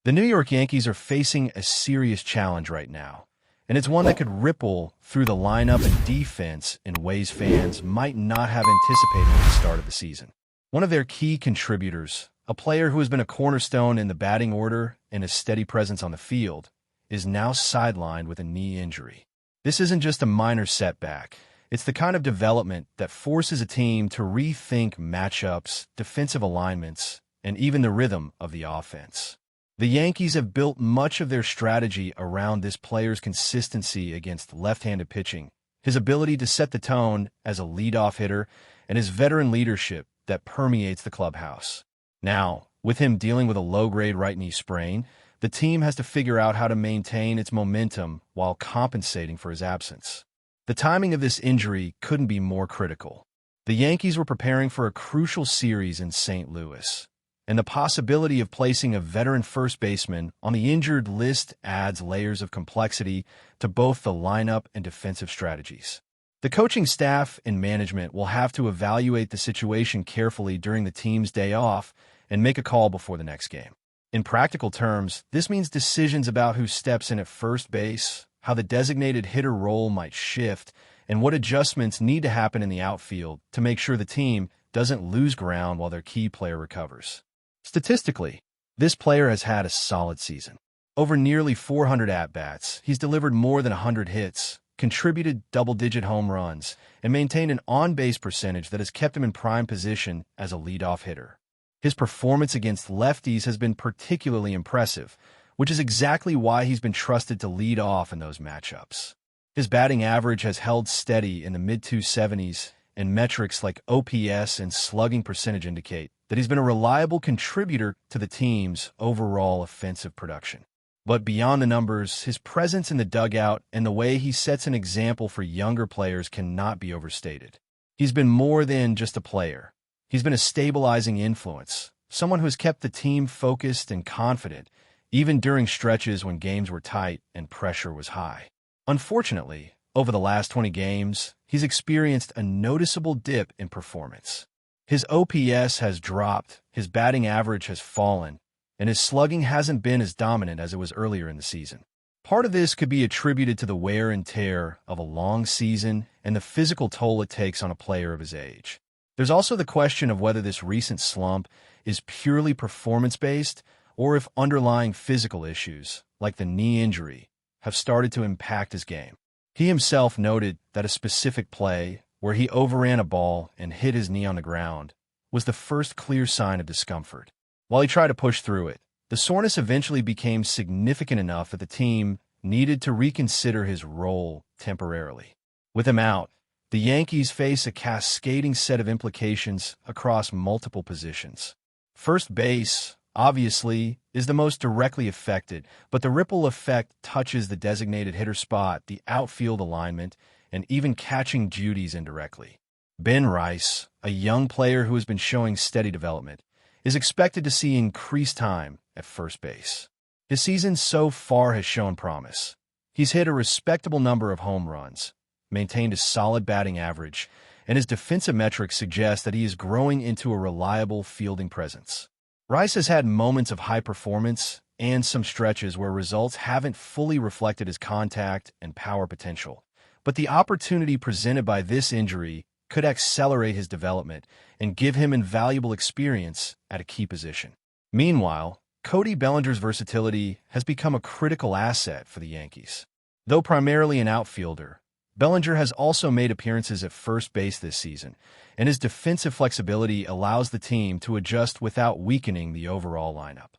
The New York Yankees are facing a serious challenge right now, and it's one that could ripple through the lineup and defense in ways fans might not have anticipated at the start of the season. One of their key contributors, a player who has been a cornerstone in the batting order and a steady presence on the field, is now sidelined with a knee injury. This isn't just a minor setback. It's the kind of development that forces a team to rethink matchups, defensive alignments, and even the rhythm of the offense. The Yankees have built much of their strategy around this player's consistency against left-handed pitching, his ability to set the tone as a leadoff hitter, and his veteran leadership that permeates the clubhouse. Now, with him dealing with a low-grade right knee sprain, the team has to figure out how to maintain its momentum while compensating for his absence. The timing of this injury couldn't be more critical. The Yankees were preparing for a crucial series in St. Louis, and the possibility of placing a veteran first baseman on the injured list adds layers of complexity to both the lineup and defensive strategies. The coaching staff and management will have to evaluate the situation carefully during the team's day off and make a call before the next game. In practical terms, this means decisions about who steps in at first base, how the designated hitter role might shift, and what adjustments need to happen in the outfield to make sure the team doesn't lose ground while their key player recovers. Statistically, this player has had a solid season. Over nearly 400 at-bats, he's delivered more than 100 hits, contributed double-digit home runs, and maintained an on-base percentage that has kept him in prime position as a leadoff hitter. His performance against lefties has been particularly impressive, which is exactly why he's been trusted to lead off in those matchups. His batting average has held steady in the mid-270s, and metrics like OPS and slugging percentage indicate that he's been a reliable contributor to the team's overall offensive production. But beyond the numbers, his presence in the dugout and the way he sets an example for younger players cannot be overstated. He's been more than just a player. He's been a stabilizing influence, someone who has kept the team focused and confident, even during stretches when games were tight and pressure was high. Unfortunately, over the last 20 games, he's experienced a noticeable dip in performance. His OPS has dropped, his batting average has fallen, and his slugging hasn't been as dominant as it was earlier in the season. Part of this could be attributed to the wear and tear of a long season and the physical toll it takes on a player of his age. There's also the question of whether this recent slump is purely performance-based or if underlying physical issues, like the knee injury, have started to impact his game. He himself noted that a specific play, where he overran a ball and hit his knee on the ground, was the first clear sign of discomfort. While he tried to push through it, the soreness eventually became significant enough that the team needed to reconsider his role temporarily. With him out, the Yankees face a cascading set of implications across multiple positions. First base, obviously, is the most directly affected, but the ripple effect touches the designated hitter spot, the outfield alignment, and even catching duties indirectly. Ben Rice, a young player who has been showing steady development, is expected to see increased time at first base. His season so far has shown promise. He's hit a respectable number of home runs, maintained a solid batting average, and his defensive metrics suggest that he is growing into a reliable fielding presence. Rice has had moments of high performance and some stretches where results haven't fully reflected his contact and power potential. But the opportunity presented by this injury could accelerate his development and give him invaluable experience at a key position. Meanwhile, Cody Bellinger's versatility has become a critical asset for the Yankees. Though primarily an outfielder, Bellinger has also made appearances at first base this season, and his defensive flexibility allows the team to adjust without weakening the overall lineup.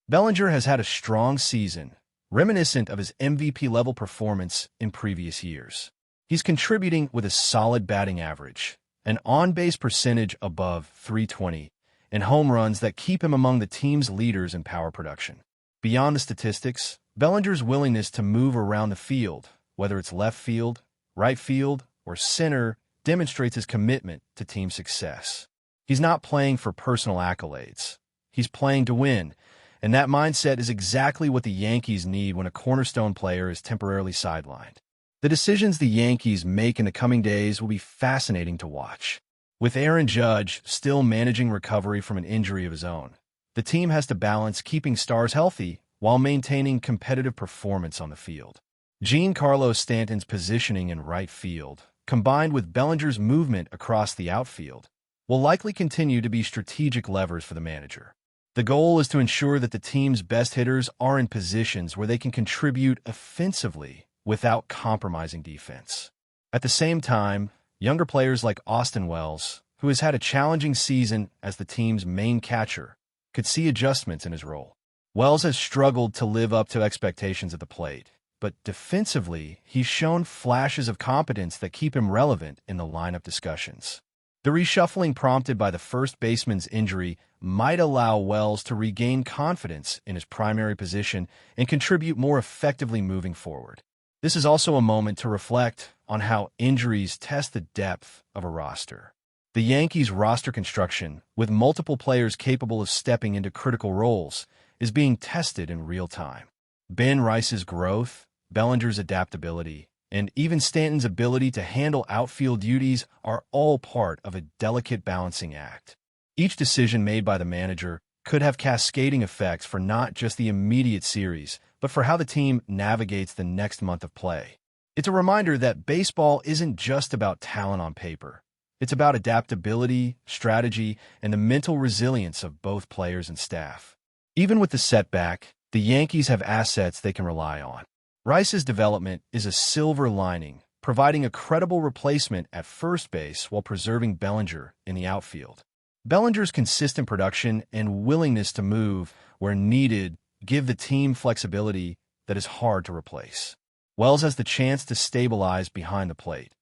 Bellinger has had a strong season, reminiscent of his MVP-level performance in previous years. He's contributing with a solid batting average, an on-base percentage above .320, and home runs that keep him among the team's leaders in power production. Beyond the statistics, Bellinger's willingness to move around the field, whether it's left field, right field, or center, demonstrates his commitment to team success. He's not playing for personal accolades. He's playing to win, and that mindset is exactly what the Yankees need when a cornerstone player is temporarily sidelined. The decisions the Yankees make in the coming days will be fascinating to watch. With Aaron Judge still managing recovery from an injury of his own, the team has to balance keeping stars healthy while maintaining competitive performance on the field. Giancarlo Stanton's positioning in right field, combined with Bellinger's movement across the outfield, will likely continue to be strategic levers for the manager. The goal is to ensure that the team's best hitters are in positions where they can contribute offensively without compromising defense. At the same time, younger players like Austin Wells, who has had a challenging season as the team's main catcher, could see adjustments in his role. Wells has struggled to live up to expectations at the plate, but defensively, he's shown flashes of competence that keep him relevant in the lineup discussions. The reshuffling prompted by the first baseman's injury might allow Wells to regain confidence in his primary position and contribute more effectively moving forward. This is also a moment to reflect on how injuries test the depth of a roster. The Yankees' roster construction, with multiple players capable of stepping into critical roles, is being tested in real time. Ben Rice's growth, Bellinger's adaptability, and even Stanton's ability to handle outfield duties are all part of a delicate balancing act. Each decision made by the manager could have cascading effects for not just the immediate series, but for how the team navigates the next month of play. It's a reminder that baseball isn't just about talent on paper. It's about adaptability, strategy, and the mental resilience of both players and staff. Even with the setback, the Yankees have assets they can rely on. Rice's development is a silver lining, providing a credible replacement at first base while preserving Bellinger in the outfield. Bellinger's consistent production and willingness to move where needed give the team flexibility that is hard to replace. Wells has the chance to stabilize behind the plate,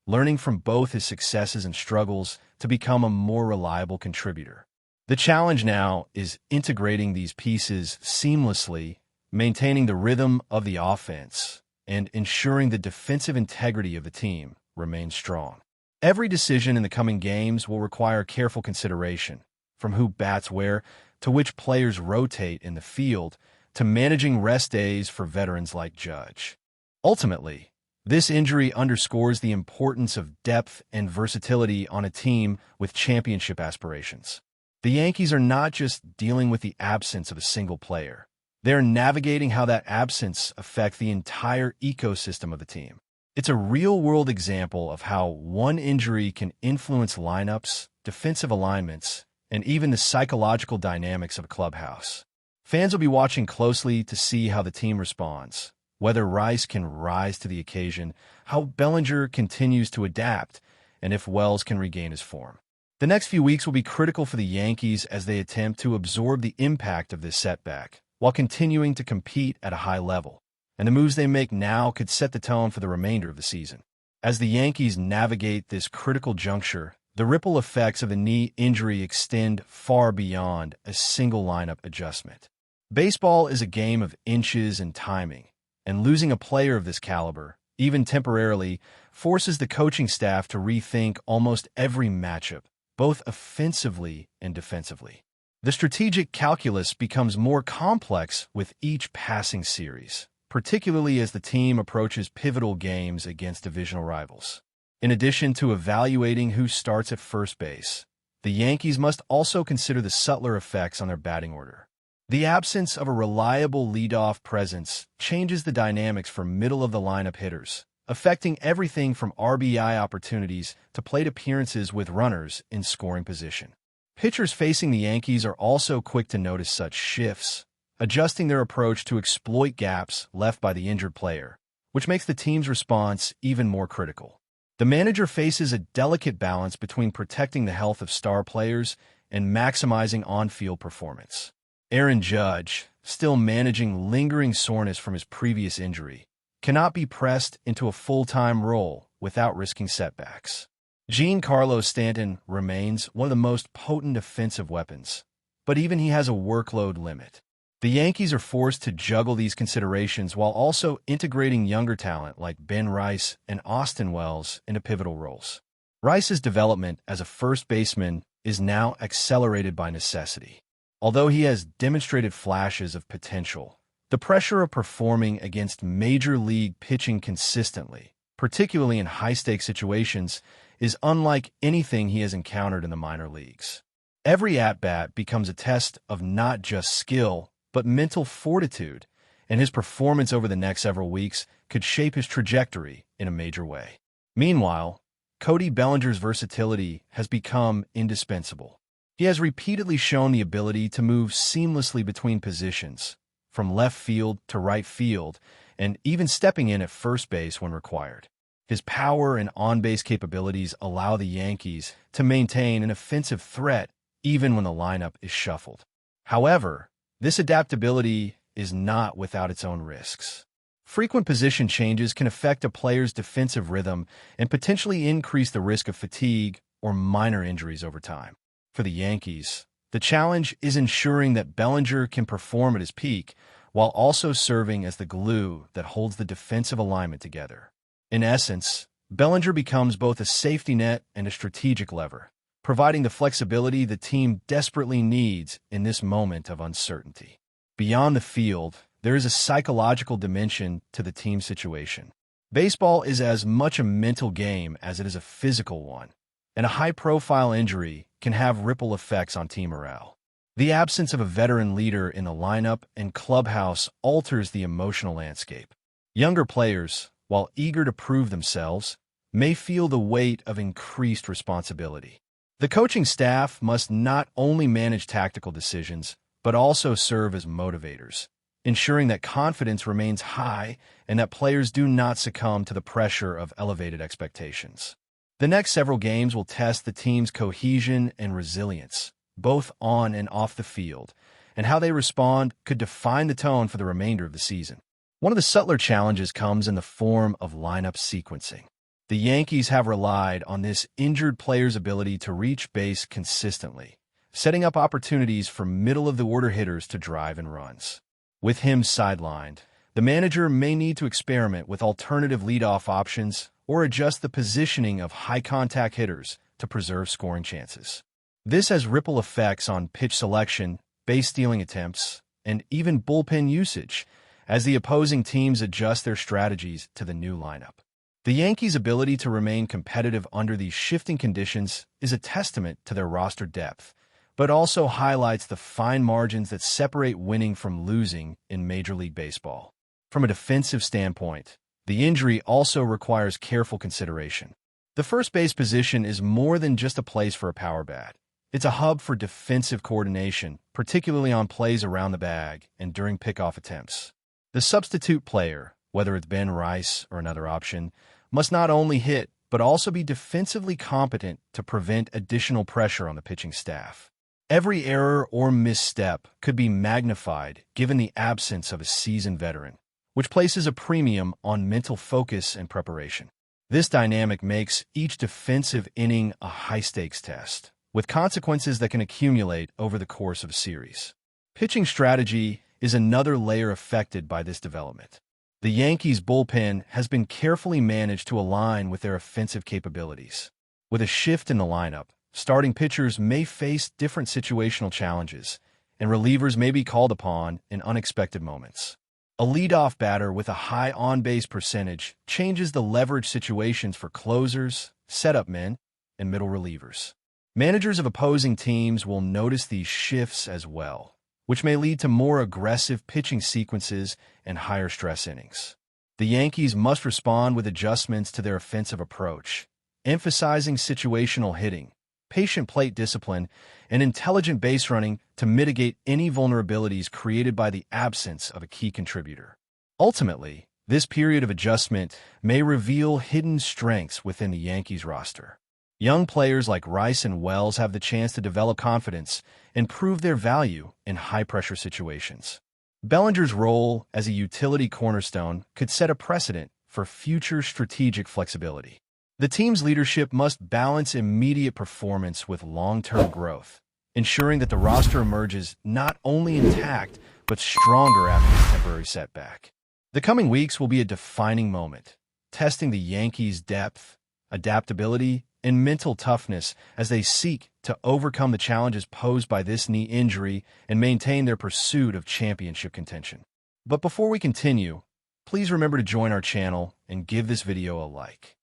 learning from both his successes and struggles to become a more reliable contributor. The challenge now is integrating these pieces seamlessly, maintaining the rhythm of the offense, and ensuring the defensive integrity of the team remains strong. Every decision in the coming games will require careful consideration, from who bats where to which players rotate in the field to managing rest days for veterans like Judge. Ultimately, this injury underscores the importance of depth and versatility on a team with championship aspirations. The Yankees are not just dealing with the absence of a single player. They're navigating how that absence affects the entire ecosystem of the team. It's a real-world example of how one injury can influence lineups, defensive alignments, and even the psychological dynamics of a clubhouse. Fans will be watching closely to see how the team responds, whether Rice can rise to the occasion, how Bellinger continues to adapt, and if Wells can regain his form. The next few weeks will be critical for the Yankees as they attempt to absorb the impact of this setback, while continuing to compete at a high level, and the moves they make now could set the tone for the remainder of the season. As the Yankees navigate this critical juncture, the ripple effects of the knee injury extend far beyond a single lineup adjustment. Baseball is a game of inches and timing, and losing a player of this caliber, even temporarily, forces the coaching staff to rethink almost every matchup, both offensively and defensively. The strategic calculus becomes more complex with each passing series, particularly as the team approaches pivotal games against divisional rivals. In addition to evaluating who starts at first base, the Yankees must also consider the subtler effects on their batting order. The absence of a reliable leadoff presence changes the dynamics for middle-of-the-lineup hitters, affecting everything from RBI opportunities to plate appearances with runners in scoring position. Pitchers facing the Yankees are also quick to notice such shifts, adjusting their approach to exploit gaps left by the injured player, which makes the team's response even more critical. The manager faces a delicate balance between protecting the health of star players and maximizing on-field performance. Aaron Judge, still managing lingering soreness from his previous injury, cannot be pressed into a full-time role without risking setbacks. Giancarlo Stanton remains one of the most potent offensive weapons, but even he has a workload limit. The Yankees are forced to juggle these considerations while also integrating younger talent like Ben Rice and Austin Wells into pivotal roles. Rice's development as a first baseman is now accelerated by necessity. Although he has demonstrated flashes of potential, the pressure of performing against major league pitching consistently, particularly in high-stakes situations, is unlike anything he has encountered in the minor leagues. Every at-bat becomes a test of not just skill, but mental fortitude, and his performance over the next several weeks could shape his trajectory in a major way. Meanwhile, Cody Bellinger's versatility has become indispensable. He has repeatedly shown the ability to move seamlessly between positions, from left field to right field, and even stepping in at first base when required. His power and on-base capabilities allow the Yankees to maintain an offensive threat even when the lineup is shuffled. However, this adaptability is not without its own risks. Frequent position changes can affect a player's defensive rhythm and potentially increase the risk of fatigue or minor injuries over time. For the Yankees, the challenge is ensuring that Bellinger can perform at his peak while also serving as the glue that holds the defensive alignment together. In essence, Bellinger becomes both a safety net and a strategic lever, providing the flexibility the team desperately needs in this moment of uncertainty. Beyond the field, there is a psychological dimension to the team situation. Baseball is as much a mental game as it is a physical one, and a high-profile injury can have ripple effects on team morale. The absence of a veteran leader in the lineup and clubhouse alters the emotional landscape. Younger players, while eager to prove themselves, may feel the weight of increased responsibility. The coaching staff must not only manage tactical decisions, but also serve as motivators, ensuring that confidence remains high and that players do not succumb to the pressure of elevated expectations. The next several games will test the team's cohesion and resilience, both on and off the field, and how they respond could define the tone for the remainder of the season. One of the subtler challenges comes in the form of lineup sequencing. The Yankees have relied on this injured player's ability to reach base consistently, setting up opportunities for middle-of-the-order hitters to drive in runs. With him sidelined, the manager may need to experiment with alternative leadoff options or adjust the positioning of high-contact hitters to preserve scoring chances. This has ripple effects on pitch selection, base-stealing attempts, and even bullpen usage as the opposing teams adjust their strategies to the new lineup. The Yankees' ability to remain competitive under these shifting conditions is a testament to their roster depth, but also highlights the fine margins that separate winning from losing in Major League Baseball. From a defensive standpoint, the injury also requires careful consideration. The first base position is more than just a place for a power bat. It's a hub for defensive coordination, particularly on plays around the bag and during pickoff attempts. The substitute player, whether it's Ben Rice or another option, must not only hit, but also be defensively competent to prevent additional pressure on the pitching staff. Every error or misstep could be magnified given the absence of a seasoned veteran, which places a premium on mental focus and preparation. This dynamic makes each defensive inning a high-stakes test, with consequences that can accumulate over the course of a series. Pitching strategy is another layer affected by this development. The Yankees' bullpen has been carefully managed to align with their offensive capabilities. With a shift in the lineup, starting pitchers may face different situational challenges, and relievers may be called upon in unexpected moments. A leadoff batter with a high on-base percentage changes the leverage situations for closers, setup men, and middle relievers. Managers of opposing teams will notice these shifts as well, which may lead to more aggressive pitching sequences and higher stress innings. The Yankees must respond with adjustments to their offensive approach, emphasizing situational hitting, patient plate discipline, and intelligent base running to mitigate any vulnerabilities created by the absence of a key contributor. Ultimately, this period of adjustment may reveal hidden strengths within the Yankees roster. Young players like Rice and Wells have the chance to develop confidence and prove their value in high-pressure situations. Bellinger's role as a utility cornerstone could set a precedent for future strategic flexibility. The team's leadership must balance immediate performance with long-term growth, ensuring that the roster emerges not only intact, but stronger after this temporary setback. The coming weeks will be a defining moment, testing the Yankees' depth, adaptability, and mental toughness as they seek to overcome the challenges posed by this knee injury and maintain their pursuit of championship contention. But before we continue, please remember to join our channel and give this video a like.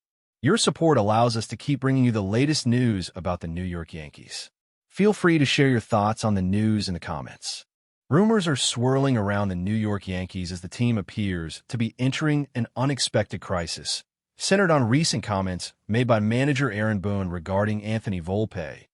Your support allows us to keep bringing you the latest news about the New York Yankees. Feel free to share your thoughts on the news in the comments. Rumors are swirling around the New York Yankees as the team appears to be entering an unexpected crisis, centered on recent comments made by manager Aaron Boone regarding Anthony Volpe,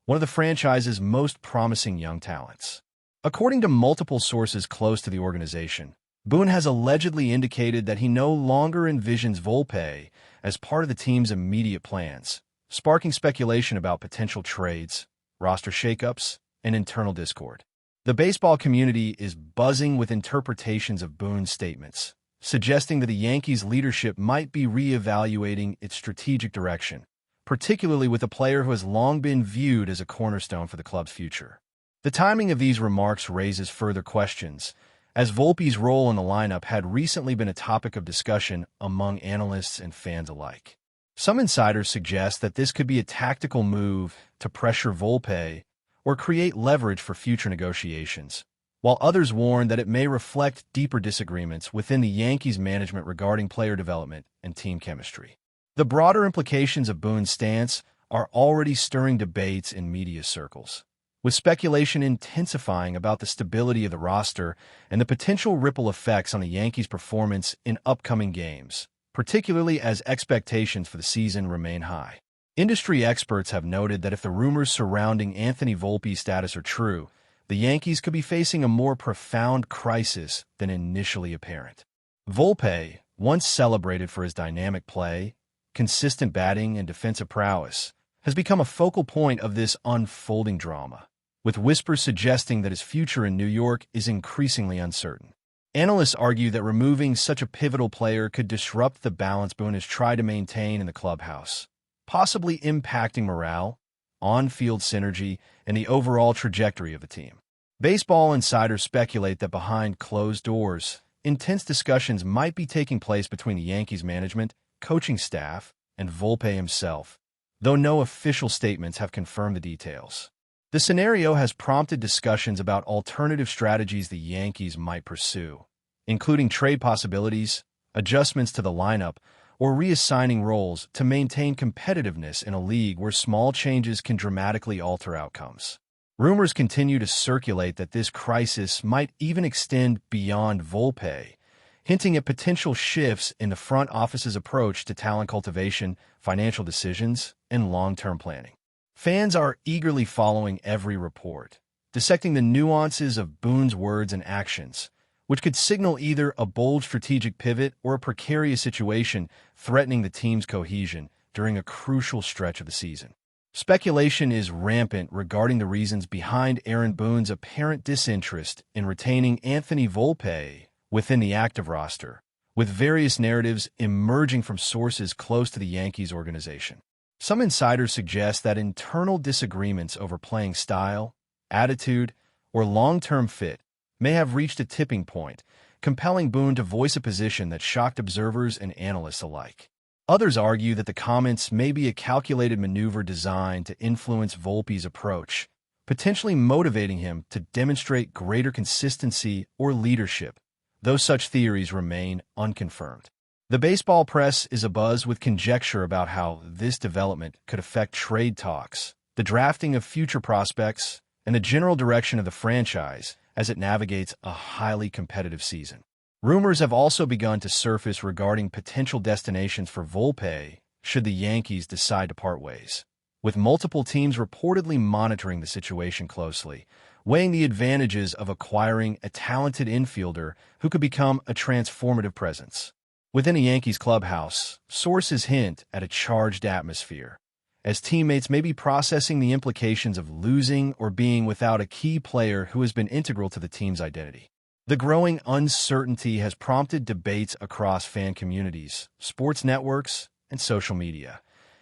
one of the franchise's most promising young talents. According to multiple sources close to the organization, Boone has allegedly indicated that he no longer envisions Volpe as part of the team's immediate plans, sparking speculation about potential trades, roster shakeups, and internal discord. The baseball community is buzzing with interpretations of Boone's statements, suggesting that the Yankees' leadership might be reevaluating its strategic direction, particularly with a player who has long been viewed as a cornerstone for the club's future. The timing of these remarks raises further questions, as Volpe's role in the lineup had recently been a topic of discussion among analysts and fans alike. Some insiders suggest that this could be a tactical move to pressure Volpe or create leverage for future negotiations, while others warn that it may reflect deeper disagreements within the Yankees' management regarding player development and team chemistry. The broader implications of Boone's stance are already stirring debates in media circles, with speculation intensifying about the stability of the roster and the potential ripple effects on the Yankees' performance in upcoming games, particularly as expectations for the season remain high. Industry experts have noted that if the rumors surrounding Anthony Volpe's status are true, the Yankees could be facing a more profound crisis than initially apparent. Volpe, once celebrated for his dynamic play, consistent batting, and defensive prowess, has become a focal point of this unfolding drama, with whispers suggesting that his future in New York is increasingly uncertain. Analysts argue that removing such a pivotal player could disrupt the balance Boone has tried to maintain in the clubhouse, possibly impacting morale, on-field synergy, and the overall trajectory of the team. Baseball insiders speculate that behind closed doors, intense discussions might be taking place between the Yankees management, coaching staff, and Volpe himself, though no official statements have confirmed the details. The scenario has prompted discussions about alternative strategies the Yankees might pursue, including trade possibilities, adjustments to the lineup, or reassigning roles to maintain competitiveness in a league where small changes can dramatically alter outcomes. Rumors continue to circulate that this crisis might even extend beyond Volpe, hinting at potential shifts in the front office's approach to talent cultivation, financial decisions, and long-term planning. Fans are eagerly following every report, dissecting the nuances of Boone's words and actions, which could signal either a bold strategic pivot or a precarious situation threatening the team's cohesion during a crucial stretch of the season. Speculation is rampant regarding the reasons behind Aaron Boone's apparent disinterest in retaining Anthony Volpe within the active roster, with various narratives emerging from sources close to the Yankees organization. Some insiders suggest that internal disagreements over playing style, attitude, or long-term fit may have reached a tipping point, compelling Boone to voice a position that shocked observers and analysts alike. Others argue that the comments may be a calculated maneuver designed to influence Volpe's approach, potentially motivating him to demonstrate greater consistency or leadership, though such theories remain unconfirmed. The baseball press is abuzz with conjecture about how this development could affect trade talks, the drafting of future prospects, and the general direction of the franchise as it navigates a highly competitive season. Rumors have also begun to surface regarding potential destinations for Volpe should the Yankees decide to part ways, with multiple teams reportedly monitoring the situation closely, weighing the advantages of acquiring a talented infielder who could become a transformative presence. Within a Yankees clubhouse, sources hint at a charged atmosphere, as teammates may be processing the implications of losing or being without a key player who has been integral to the team's identity. The growing uncertainty has prompted debates across fan communities, sports networks, and social media,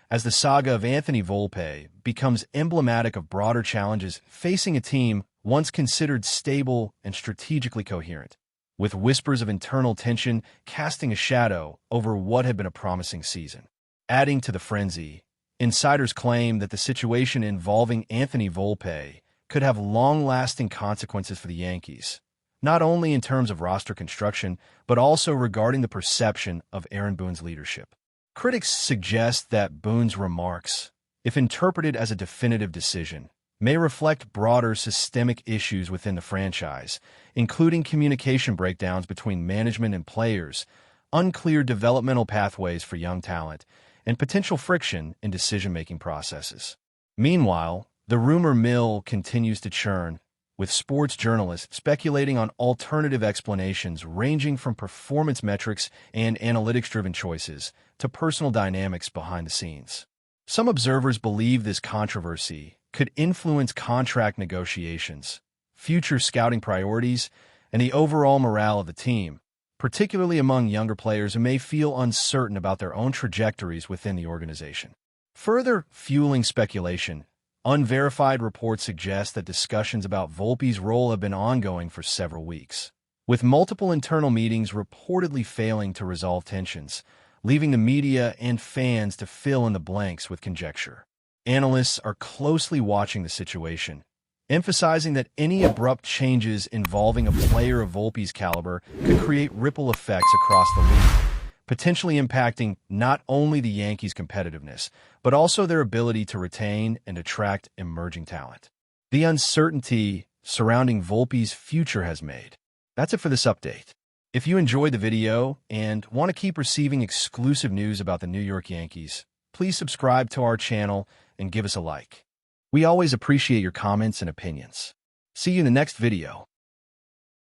as the saga of Anthony Volpe becomes emblematic of broader challenges facing a team once considered stable and strategically coherent, with whispers of internal tension casting a shadow over what had been a promising season. Adding to the frenzy, insiders claim that the situation involving Anthony Volpe could have long-lasting consequences for the Yankees, not only in terms of roster construction, but also regarding the perception of Aaron Boone's leadership. Critics suggest that Boone's remarks, if interpreted as a definitive decision, may reflect broader systemic issues within the franchise, including communication breakdowns between management and players, unclear developmental pathways for young talent, and potential friction in decision-making processes. Meanwhile, the rumor mill continues to churn, with sports journalists speculating on alternative explanations ranging from performance metrics and analytics-driven choices to personal dynamics behind the scenes. Some observers believe this controversy could influence contract negotiations, future scouting priorities, and the overall morale of the team, particularly among younger players who may feel uncertain about their own trajectories within the organization. Further fueling speculation, unverified reports suggest that discussions about Volpe's role have been ongoing for several weeks, with multiple internal meetings reportedly failing to resolve tensions, leaving the media and fans to fill in the blanks with conjecture. Analysts are closely watching the situation, emphasizing that any abrupt changes involving a player of Volpe's caliber could create ripple effects across the league, potentially impacting not only the Yankees' competitiveness, but also their ability to retain and attract emerging talent. The uncertainty surrounding Volpe's future has made. That's it for this update. If you enjoyed the video and want to keep receiving exclusive news about the New York Yankees, please subscribe to our channel and give us a like. We always appreciate your comments and opinions. See you in the next video.